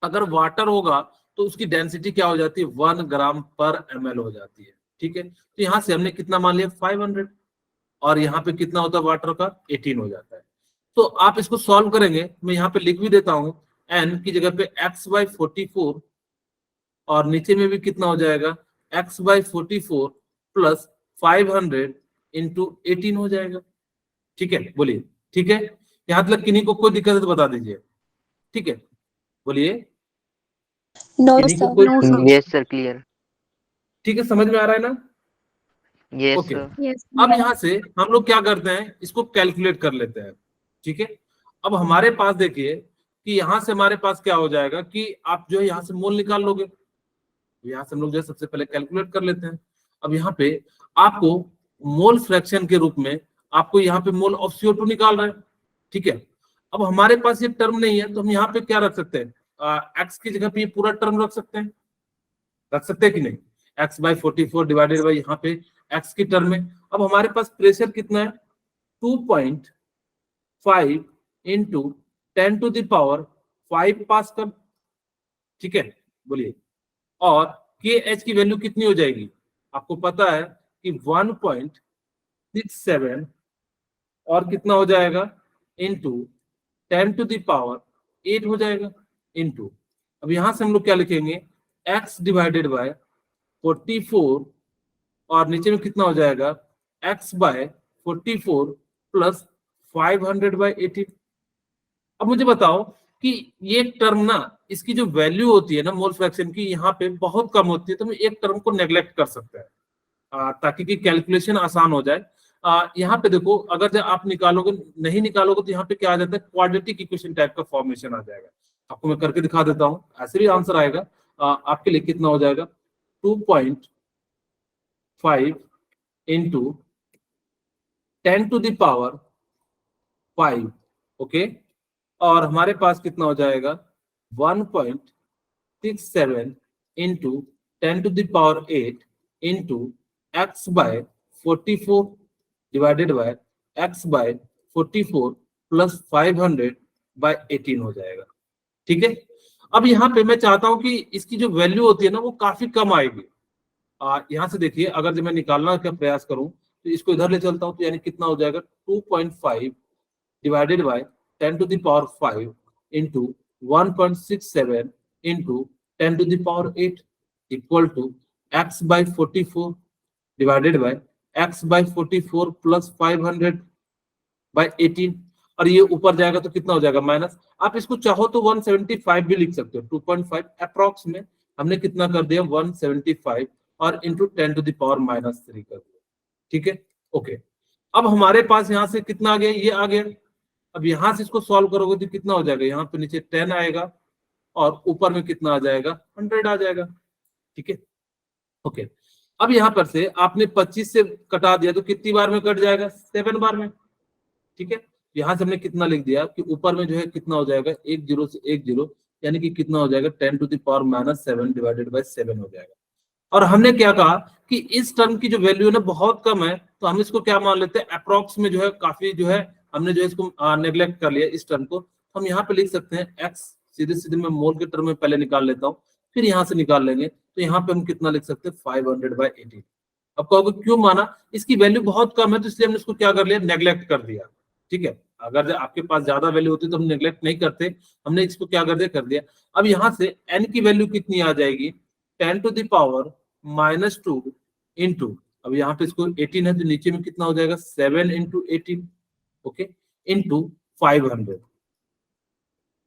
अगर वाटर होगा तो उसकी डेंसिटी क्या हो जाती है, 1 ग्राम पर ml हो जाती है। ठीक है, तो यहाँ से हमने कितना मान लिया, 500, और यहाँ पे कितना होता है वाटर का, 18 हो जाता है। तो आप इसको सॉल्व करेंगे, मैं यहाँ पे लिख भी देता हूँ, n की जगह पे x/44, और नीचे में भी कितना हो जाएगा, x/44 प्लस 500 इंटू 18 हो जाएगा। ठीक है, बोलिए। ठीक है, यहाँ तक किन्हीं को कोई दिक्कत है तो बता दीजिए। ठीक है, बोलिए। No, किन्हीं को sir. कोई, Yes, sir. Clear. ठीक है, समझ में आ रहा है ना? Yes, okay, sir. Yes. अब यहाँ से हम लोग क्या करते हैं, इसको कैलकुलेट कर लेते हैं। ठीक है, अब हमारे पास देखिए कि यहाँ से हमारे पास क्या हो जाएगा कि आप जो है यहाँ से मोल निकाल लोगे। यहाँ से हम लोग जो है सबसे पहले कैलकुलेट कर लेते हैं। अब यहाँ पे आपको मोल फ्रैक्शन के रूप में आपको यहाँ पे मोल ऑफ CO2 निकाल रहे हैं। ठीक है, अब हमारे पास ये टर्म नहीं है, तो हम यहाँ पे क्या रख सकते हैं, एक्स की जगह पे ये पूरा टर्म रख सकते हैं, कि नहीं, x/44 डिवाइडेड बाई यहाँ पे x की टर्म में। अब हमारे पास प्रेशर कितना है, 2.5 इंटू 10⁵ पास्कल। ठीक है, बोलिए। और KH की वैल्यू कितनी हो जाएगी, आपको पता है कि 1.67 और कितना हो जाएगा, इंटू 10⁸ हो जाएगा, इंटू, अब यहां से हम लोग क्या लिखेंगे, x डिवाइडेड बाय 44, और नीचे में कितना हो जाएगा, x/44 प्लस 500/18। अब मुझे बताओ कि ये टर्म ना, इसकी जो वैल्यू होती है ना मोल फ्रैक्शन की, यहाँ पे बहुत कम होती है, तो हम एक टर्म को नेग्लेक्ट कर सकते हैं ताकि कि कैलकुलेशन आसान हो जाए। यहाँ पे देखो, अगर जब आप निकालोगे, नहीं निकालोगे तो यहाँ पे क्या आ जाता है, क्वाड्रेटिक इक्वेशन टाइप का फॉर्मेशन आ जाएगा। आपको मैं करके दिखा देता हूँ, ऐसे भी आंसर आएगा। आपके लिए कितना हो जाएगा, 2.5 इंटू 10⁵ ओके, और हमारे पास कितना हो जाएगा, 1.67 into 10⁸ into x/44 divided by x/44 plus 500/18 हो जाएगा। ठीक है, अब यहाँ पे मैं चाहता हूं कि इसकी जो वैल्यू होती है ना वो काफी कम आएगी। यहाँ से देखिए, अगर जब मैं निकालना का प्रयास करूं तो इसको इधर ले चलता हूं, तो यानी कितना हो जाएगा, 2.5 divided by 10⁵ into 1.67 into 10⁸ equal to x/44 divided by x/44 plus 500/18, और ये ऊपर जाएगा तो कितना हो जाएगा, माइनस। आप इसको चाहो तो 175 भी लिख सकते हो, 2.5 अप्रॉक्स में हमने कितना कर दिया, 175 और इंटू 10⁻³ कर दिया। ठीक है, ओके। अब हमारे पास यहाँ से कितना आ गया, ये आ गया। अब यहाँ से इसको सॉल्व करोगे तो कितना हो जाएगा, यहाँ पे नीचे 10 आएगा और ऊपर में कितना आ जाएगा, 100 आ जाएगा। ठीक है, ओके। अब यहाँ पर से आपने 25 से कटा दिया तो कितनी बार में कट जाएगा, 7 बार में। ठीक है, यहाँ से हमने कितना लिख दिया कि ऊपर में जो है कितना हो जाएगा, 1 0 से 1 0, यानी कि कितना हो जाएगा, 10⁻⁻7 डिवाइडेड बाय 7 हो जाएगा। और हमने क्या कहा कि इस टर्म की जो वैल्यू है ना बहुत कम है, तो हम इसको क्या मान लेते हैं, अप्रॉक्स में जो है काफी जो है हमने जो इसको नेग्लेक्ट कर लिया इस टर्म को। हम यहाँ पे लिख सकते हैं x, सीधे सीधे मैं मोल के टर्म में पहले निकाल लेता हूँ, फिर यहाँ से निकाल लेंगे, तो यहाँ पे हम कितना लिख सकते हैं, 500/18। अब कहोगे क्यों माना, इसकी वैल्यू बहुत कम है तो इसलिए हमने इसको क्या कर लिया, नेग्लेक्ट कर दिया। ठीक है, अगर आपके पास ज्यादा वैल्यू होती तो हम नेग्लेक्ट नहीं करते, हमने इसको क्या कर दिया। अब यहाँ से n की वैल्यू कितनी आ जाएगी, 10⁻⁻2 इंटू, अब यहाँ पे इसको 18 है तो नीचे में कितना हो जाएगा, 7 इंटू 18, ओके, इंटू 500।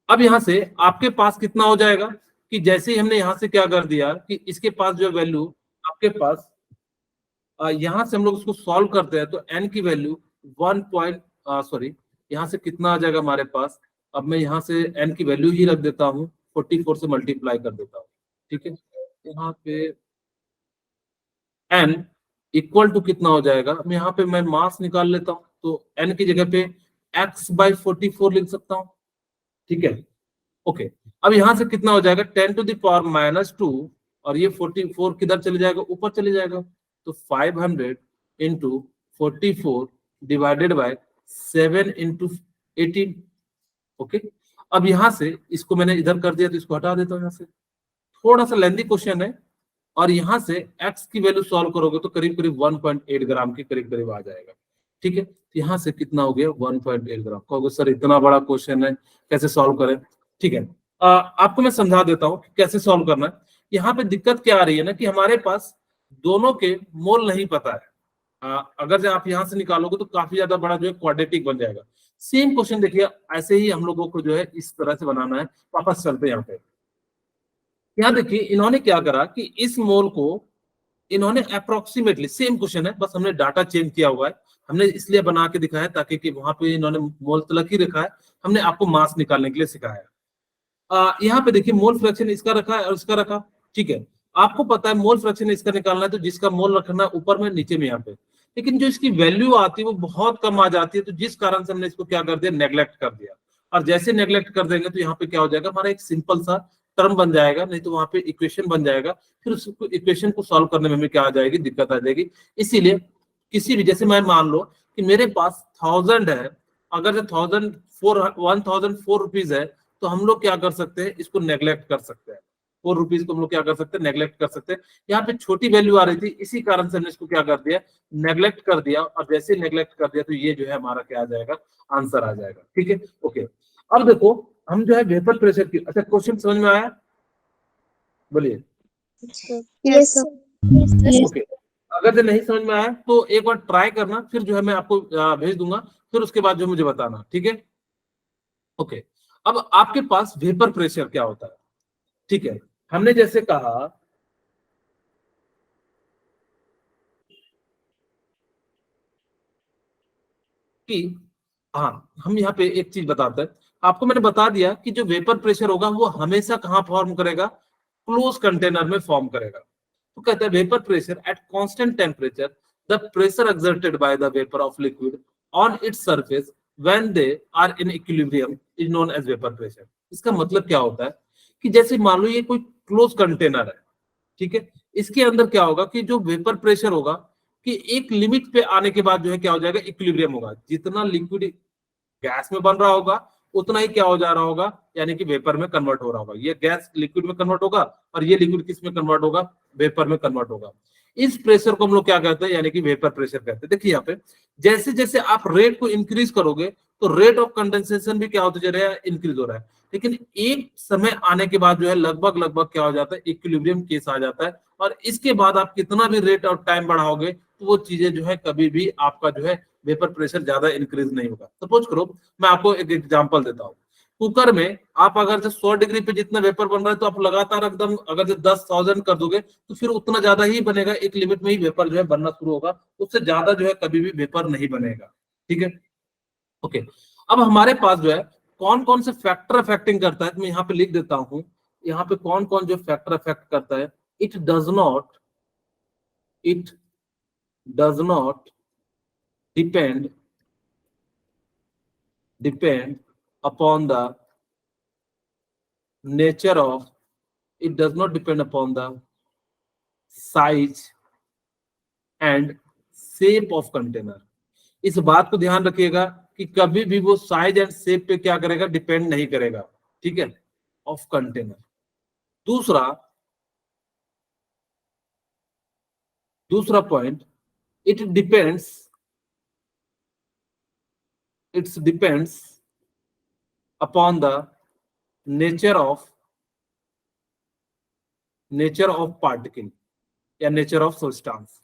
अब यहाँ से आपके पास कितना हो जाएगा कि जैसे ही हमने यहाँ से क्या कर दिया कि इसके पास जो वैल्यू आपके पास, यहाँ से हम लोग उसको सॉल्व करते हैं तो n की वैल्यू 1 यहाँ से कितना आ जाएगा हमारे पास। अब मैं यहाँ से n की वैल्यू ही रख देता हूँ, 44 से मल्टीप्लाई कर देता हूँ। ठीक है, यहाँ पे n इक्वल टू कितना हो जाएगा, मैं यहाँ पे मैं मास निकाल लेता हूँ, तो n की जगह पे x/44 लिख सकता हूँ। ठीक है, ओके। अब यहाँ से कितना हो जाएगा, 10⁻⁻2, और ये 44 किधर चले जाएगा, ऊपर चले जाएगा, तो 500 into 44 divided by 7 into 18, okay. अब यहाँ से इसको मैंने इधर कर दिया तो इसको हटा देता हूँ यहाँ से, थोड़ा सा लेंदी क्वेश्चन है, और यहाँ से x की वैल्यू सॉल्व करोगे तो करीब करीब 1.8 ग्राम के करीब करीब आ जाएगा। ठीक है, तो यहाँ से कितना हो गया 1.8 ग्राम। कहोगे सर इतना बड़ा क्वेश्चन है कैसे सॉल्व करें? ठीक है, आपको मैं समझा देता हूँ कि कैसे सॉल्व करना है। यहाँ पे दिक्कत क्या आ रही है ना कि हमारे पास दोनों के मोल नहीं पता है। अगर जो आप यहाँ से निकालोगे तो काफी ज्यादा बड़ा जो है क्वाड्रेटिक बन जाएगा। सेम क्वेश्चन देखिए, ऐसे ही हम लोगों को जो है इस तरह से बनाना है। वापस चलते हैं यहाँ पे। यहाँ देखिए इन्होंने क्या करा कि इस मोल को इन्होंने अप्रोक्सीमेटली, सेम क्वेश्चन है बस हमने डाटा चेंज किया हुआ है। हमने इसलिए बना के दिखाया ताकि कि वहां पे इन्होंने मोल तलक ही रखा है, हमने आपको मास निकालने के लिए सिखाया। यहाँ पे देखिए मोल फ्रैक्शन इसका रखा है और इसका रखा। ठीक है, आपको पता है मोल फ्रैक्शन इसका निकालना है तो जिसका मोल रखना है ऊपर में नीचे में यहाँ पे, लेकिन जो इसकी वैल्यू आती है वो बहुत कम आ जाती है, तो जिस कारण से हमने इसको क्या कर दिया, नेग्लेक्ट कर दिया। और जैसे नेग्लेक्ट कर देंगे तो यहाँ पे क्या हो जाएगा, हमारा एक सिंपल सा टर्म बन जाएगा, नहीं तो वहां पे इक्वेशन बन जाएगा। फिर उस इक्वेशन को सॉल्व करने में हमें क्या आ जाएगी, दिक्कत आ जाएगी। इसीलिए किसी भी, जैसे मैं मान लो कि मेरे पास 1000 है, अगर जो 1004 रुपीज है, तो हम लोग क्या कर सकते हैं, इसको नेग्लेक्ट कर सकते हैं। 4 रुपीज को हम लोग क्या कर सकते हैं, नेग्लेक्ट कर सकते हैं। यहाँ पे छोटी वैल्यू आ रही थी, इसी कारण से हमने इसको क्या कर दिया, नेग्लेक्ट कर दिया। और जैसे नेग्लेक्ट कर दिया तो ये जो है हमारा क्या आ जाएगा, आंसर आ जाएगा। ठीक है, ओके। अब देखो हम जो है वेपर प्रेशर की, अच्छा क्वेश्चन समझ में आया? बोलिए। Yes, sir. ओके, अगर जो नहीं समझ में आया तो एक बार ट्राई करना, फिर जो है मैं आपको भेज दूंगा, फिर उसके बाद जो मुझे बताना। ठीक है, ओके। अब आपके पास वेपर प्रेशर क्या होता है? ठीक है, हमने जैसे कहा कि हाँ, हम यहाँ पे एक चीज बताते हैं आपको। मैंने बता दिया कि जो वेपर प्रेशर होगा वो हमेशा कहाँ फॉर्म करेगा, क्लोज कंटेनर में फॉर्म करेगा। तो कहते हैं vapour pressure at constant temperature, the pressure exerted by the vapour of liquid on its surface when they are in equilibrium is known as vapour pressure. इसका मतलब क्या होता है कि जैसे मान लो ये कोई क्लोज कंटेनर है, ठीक है, इसके अंदर क्या होगा कि जो वेपर प्रेशर होगा कि एक लिमिट पे आने के बाद जो है क्या हो जाएगा, इक्विलिब्रियम होगा। जितना लिक्विड गैस में बन रहा होगा उतना ही क्या हो जा रहा होगा, यानी कि वेपर में कन्वर्ट हो रहा होगा। ये गैस लिक्विड में कन्वर्ट होगा और ये लिक्विड किस में कन्वर्ट होगा, वेपर में कन्वर्ट होगा। इस प्रेशर को हम लोग क्या कहते हैं, यानी कि वेपर प्रेशर कहते हैं। देखिए यहाँ पे जैसे जैसे आप रेट को इंक्रीज करोगे तो रेट ऑफ कंडेंसेशन भी क्या होता जा रहा है, इंक्रीज हो रहा है। लेकिन एक समय आने के बाद जो है लगभग लगभग क्या हो जाता है, इक्विलिब्रियम केस आ जाता है। और इसके बाद आप कितना भी रेट और टाइम बढ़ाओगे तो वो चीजें जो है कभी भी आपका जो है वेपर प्रेशर ज्यादा इंक्रीज नहीं होगा। सपोज करो मैं आपको एक एग्जांपल देता हूँ। कुकर में आप अगर जो 100 डिग्री पे जितना वेपर बन रहा है तो आप लगातार एकदम अगर जो 10,000 कर दोगे तो फिर उतना ज्यादा ही बनेगा। एक लिमिट में ही वेपर जो है बनना शुरू होगा, उससे ज्यादा जो है कभी भी वेपर नहीं बनेगा। ठीक है, ओके। अब हमारे पास जो है कौन कौन से फैक्टर अफेक्टिंग करता है, तो मैं यहाँ पे लिख देता हूँ। यहाँ पे कौन कौन जो फैक्टर अफेक्ट करता है। It does not depend upon the nature of, it does not depend upon the size and shape of container। इस बात को ध्यान रखिएगा कि कभी भी वो साइज एंड शेप पे क्या करेगा, डिपेंड नहीं करेगा। ठीक है, ऑफ कंटेनर। दूसरा point, it depends upon the nature of particle या नेचर ऑफ सब्सटेंस,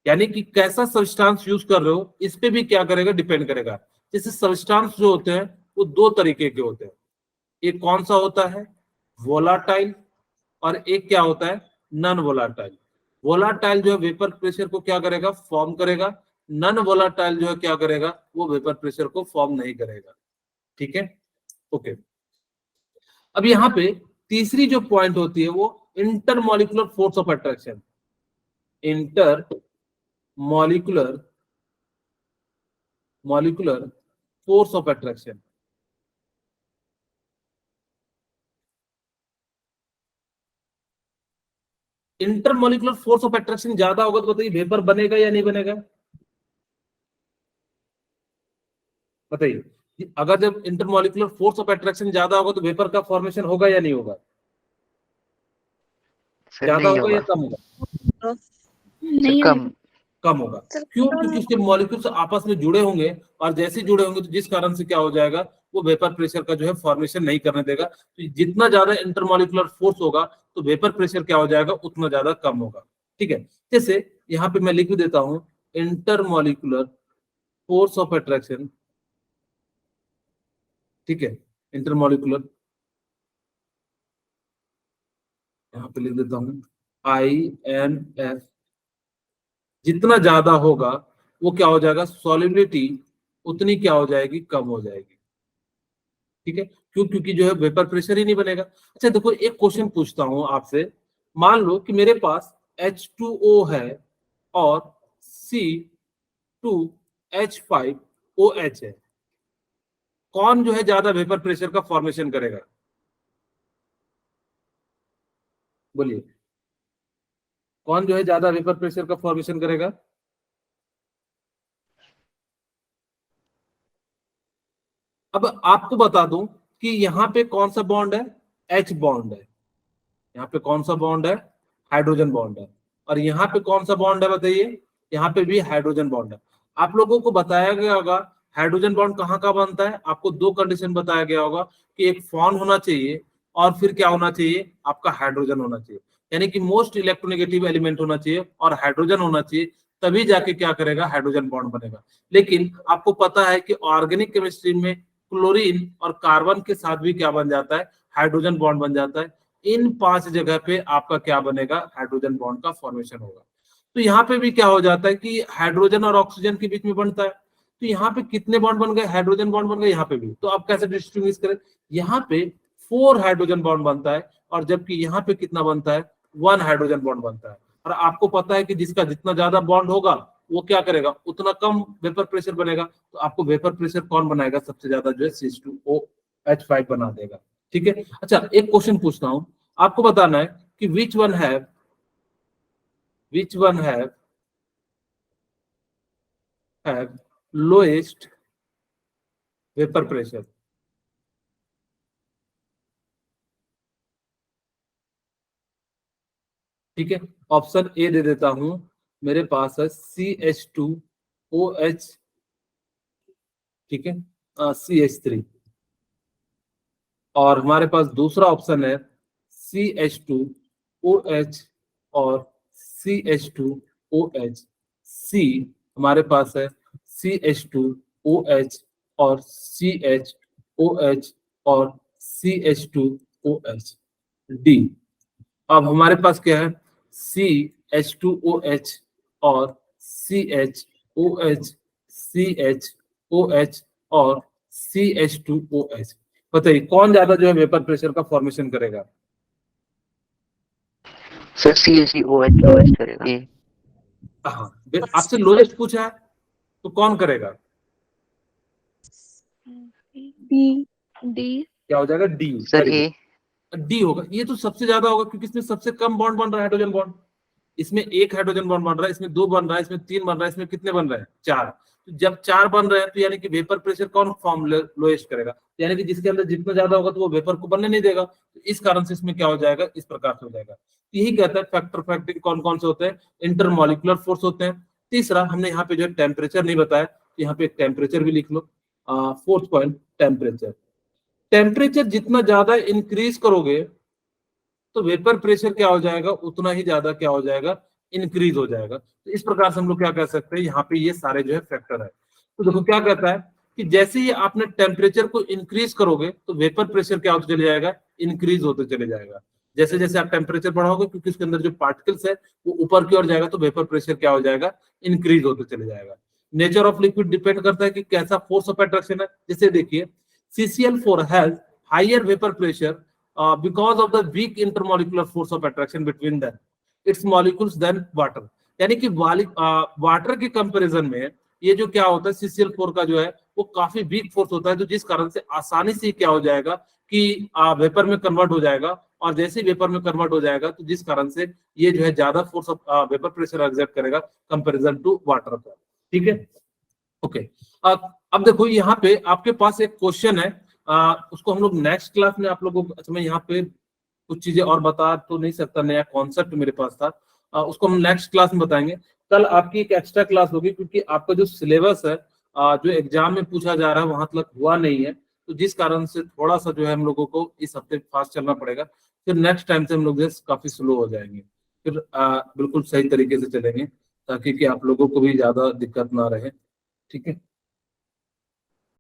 यानी कि कैसा सब्सटेंस यूज कर रहे हो इस पे भी क्या करेगा, डिपेंड करेगा। जैसे सब्सटेंस जो होते हैं वो दो तरीके के होते हैं। एक कौन सा होता है, वोलाटाइल, और एक क्या होता है, नॉन वोलाटाइल। वोलाटाइल जो है वेपर प्रेशर को क्या करेगा, फॉर्म करेगा। नॉन वोलाटाइल जो है क्या करेगा, वो वेपर प्रेशर को फॉर्म नहीं करेगा। ठीक है, ओके। अब यहाँ पे तीसरी जो पॉइंट होती है वो intermolecular force of attraction. Molecular force of attraction. Intermolecular force of attraction ज्यादा होगा तो बताइए वेपर बनेगा या नहीं बनेगा, बताइए। अगर जब इंटरमॉलिक्यूलर फोर्स ऑफ अट्रैक्शन ज्यादा होगा तो वेपर का फॉर्मेशन होगा या नहीं होगा, सर ज्यादा नहीं होगा या होगा। कम होगा? नहीं कम। होगा। कम होगा। क्यों? क्योंकि उसके मॉलिक्यूल्स आपस में जुड़े होंगे, और जैसे ही जुड़े होंगे तो जिस कारण से क्या हो जाएगा, वो वेपर प्रेशर का जो है फॉर्मेशन नहीं करने देगा। तो जितना ज्यादा इंटरमॉलिक्यूलर फोर्स होगा तो वेपर प्रेशर क्या हो जाएगा, उतना ज्यादा कम होगा। ठीक है, जैसे यहाँ पे मैं लिख भी देता हूँ, इंटरमॉलिक्यूलर फोर्स ऑफ अट्रैक्शन। ठीक है, इंटरमॉलिक्यूलर, यहाँ पे लिख देता हूँ IMF, जितना ज्यादा होगा वो क्या हो जाएगा, सॉलिबिलिटी उतनी क्या हो जाएगी, कम हो जाएगी। ठीक है, क्यों? क्योंकि जो है वेपर प्रेशर ही नहीं बनेगा। अच्छा देखो, एक क्वेश्चन पूछता हूं आपसे। मान लो कि मेरे पास H2O है और C2H5OH है, कौन जो है ज्यादा वेपर प्रेशर का फॉर्मेशन करेगा? बोलिए, कौन जो है ज्यादा वेपर प्रेशर का फॉर्मेशन करेगा? अब आपको बता दूं कि यहाँ पे कौन सा बॉन्ड है, H बॉन्ड है। यहाँ पे कौन सा बॉन्ड है, हाइड्रोजन बॉन्ड है। और यहाँ पे कौन सा बॉन्ड है बताइए, यहाँ पे भी हाइड्रोजन बॉन्ड है। आप लोगों को बताया गया होगा हाइड्रोजन बॉन्ड कहाँ का बनता है, आपको दो कंडीशन बताया गया होगा कि एक फॉन होना चाहिए और फिर क्या होना चाहिए, आपका हाइड्रोजन होना चाहिए। यानी कि मोस्ट इलेक्ट्रोनेगेटिव एलिमेंट होना चाहिए और हाइड्रोजन होना चाहिए, तभी जाके क्या करेगा, हाइड्रोजन बॉन्ड बनेगा। लेकिन आपको पता है कि ऑर्गेनिक केमिस्ट्री में क्लोरीन और कार्बन के साथ भी क्या बन जाता है, हाइड्रोजन बॉन्ड बन जाता है। इन 5 जगह पे आपका क्या बनेगा, हाइड्रोजन बॉन्ड का फॉर्मेशन होगा। तो यहाँ पे भी क्या हो जाता है कि हाइड्रोजन और ऑक्सीजन के बीच में बनता है। तो यहाँ पे कितने बॉन्ड बन गए, हाइड्रोजन बॉन्ड बन गए यहाँ पे भी। तो आप कैसे डिस्टिंग्विश करें, यहाँ पे 4 हाइड्रोजन बॉन्ड बनता है और जबकि यहाँ पे कितना बनता है, 1 हाइड्रोजन बॉन्ड बनता है। और आपको पता है कि जिसका जितना ज्यादा बॉन्ड होगा वो क्या करेगा, उतना कम वेपर प्रेशर बनेगा। तो आपको वेपर प्रेशर कौन बनाएगा, सबसे ज्यादा जो है C2OH5 बना देगा। ठीक है, अच्छा एक क्वेश्चन पूछता हूं, आपको बताना है कि which one have lowest vapour pressure. ठीक है, ऑप्शन ए दे देता हूं, मेरे पास है CH2OH, ठीक है, CH3, और हमारे पास दूसरा ऑप्शन है CH2OH और CH2OH। सी हमारे पास है CH2OH और CHOH और CH2OH। डी, अब हमारे पास क्या है, CH2OH और CHOH, CHOH और CH2OH। बताइए कौन ज्यादा जो है वेपर प्रेशर का फॉर्मेशन करेगा? सर CHOH लोएस्ट करेगा। ए। हाँ, आपसे लोएस्ट पूछा है तो कौन करेगा? डी। डी। क्या हो जाएगा, डी। सर ए। डी होगा, ये तो सबसे ज्यादा होगा क्योंकि इसमें सबसे कम बॉन्ड बन रहा है, हाइड्रोजन बॉन्ड। इसमें एक हाइड्रोजन बॉन्ड बन रहा है, इसमें 2 बन रहा है, इसमें 3 बन रहा है, इसमें कितने बन रहे हैं, 4। तो जब 4 बन रहे हैं तो यानी कि वेपर प्रेशर कौन फॉर्म लोएस्ट करेगा, यानी कि जिसके अंदर जितना ज्यादा होगा तो वो वेपर को बनने नहीं देगा। तो इस कारण से इसमें क्या हो जाएगा, इस प्रकार से हो जाएगा। तो यही कहता है फैक्टर फैक्टिंग कौन कौन से होते हैं, इंटरमॉलिक्यूलर फोर्स होते हैं। तीसरा हमने यहाँ पे जो टेम्परेचर नहीं बताया, यहाँ पे एक टेम्परेचर भी लिख लो। 4th point, temperature. टेम्परेचर जितना ज्यादा इंक्रीज करोगे तो वेपर प्रेशर क्या हो जाएगा, उतना ही ज्यादा क्या हो जाएगा, इंक्रीज हो जाएगा। तो इस प्रकार से हम लोग क्या कह सकते हैं, यहाँ पे ये सारे जो है फैक्टर है। तो देखो क्या कहता है कि जैसे ही आपने टेम्परेचर को इंक्रीज करोगे तो वेपर प्रेशर क्या होते चले जाएगा, इंक्रीज होते चले जाएगा। जैसे जैसे आप टेम्परेचर बढ़ाओगे क्योंकि उसके अंदर जो पार्टिकल्स है वो ऊपर की ओर जाएगा तो वेपर प्रेशर क्या हो जाएगा, इंक्रीज होते चले जाएगा। नेचर ऑफ लिक्विड डिपेंड करता है कि कैसा फोर्स ऑफ अट्रैक्शन है। जैसे देखिए CCl4 has higher vapour pressure because of the weak intermolecular force of attraction between them its molecules than water। यानी कि वाटर के कंपैरिजन में ये जो क्या होता है, CCl4 का जो है वो काफी वीक फोर्स होता है, तो जिस कारण से आसानी से क्या हो जाएगा कि वेपर में कन्वर्ट हो जाएगा। और जैसे ही वेपर में कन्वर्ट हो जाएगा तो जिस कारण से ये जो है ज्यादा force of vapour pressure exert करेगा कंपैरिजन टू वाटर का। ठीक है, ओके। अब देखो यहाँ पे आपके पास एक क्वेश्चन है, उसको हम लोग नेक्स्ट क्लास में आप लोगों को, अच्छा मैं यहाँ पे कुछ चीजें और बता तो नहीं सकता, नया कॉन्सेप्ट मेरे पास था, उसको हम नेक्स्ट क्लास में बताएंगे। कल आपकी एक एक्स्ट्रा क्लास होगी, क्योंकि आपका जो सिलेबस है जो एग्जाम में पूछा जा रहा है वहां तक हुआ नहीं है, तो जिस कारण से थोड़ा सा जो है हम लोगों को इस हफ्ते फास्ट चलना पड़ेगा। फिर नेक्स्ट टाइम से हम लोग जो है काफी स्लो हो जाएंगे, फिर बिल्कुल सही तरीके से चलेंगे, ताकि कि आप लोगों को भी ज्यादा दिक्कत ना रहे। ठीक है।